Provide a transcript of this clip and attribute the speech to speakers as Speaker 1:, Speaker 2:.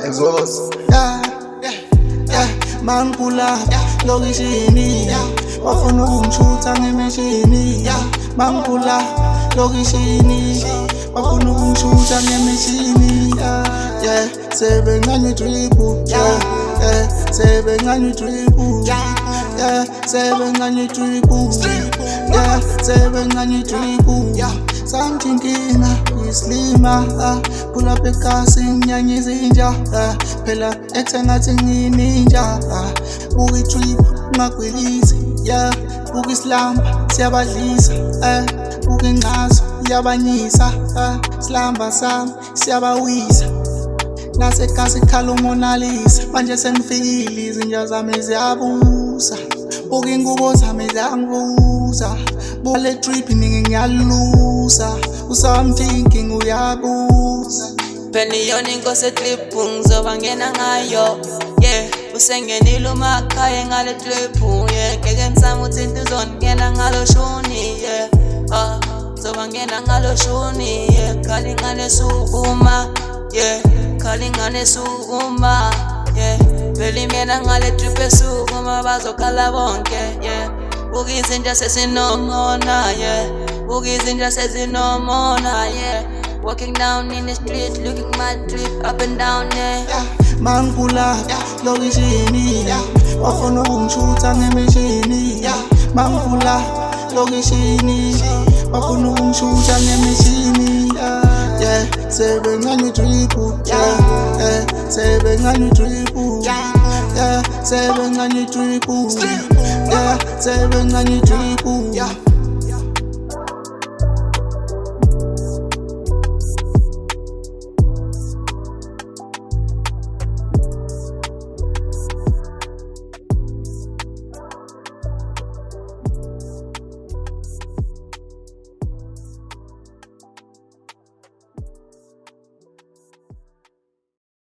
Speaker 1: exhaust.
Speaker 2: Mangipula lokishini bafuna ukungishutha ngemeshini. Mangipula lokishini bafuna ukungishutha ngemeshini. Sebengathi dribble, sebengathi dribble, sebengathi dribble, sebengathi dribble. Santinkinga islima pull up ekasi nyanya izinja phela ekuthengathi ngininja. Buka itrip ungagwilizi, buka isilamba siyabadlisa, buka ingcazo iyabanyisa, isilamba sami siyabawisa. Nasekasi khala umonalisa manje sengifikile izinja zami ziyabusa. Buka ingubo zami ziyangivusa, buka le trip ningi ngiyalusa. I'm thinking uyabusa.
Speaker 3: Peniyoni ngose clip ngizoba ngena ngayo, usengenile umakhaya ngale clip, ngeke ngisama ukuthi into izongena ngalo shuni, ngizoba ngena ngalo shuni, khali ngane sukuma, khali ngane sukuma, phela imena ngale trip esukuma bazokhala bonke, buka izinja sesinomona, buka izinja sesinomona, walking down in the street, looking my trip up and down,
Speaker 2: Mangipula lokishini bafuna ukungishutha ngemeshini. Mangipula lokishini bafuna ukungishutha ngemeshini. Sebengathi dribble, sebengathi dribble, sebengathi dribble, sebengathi dribble.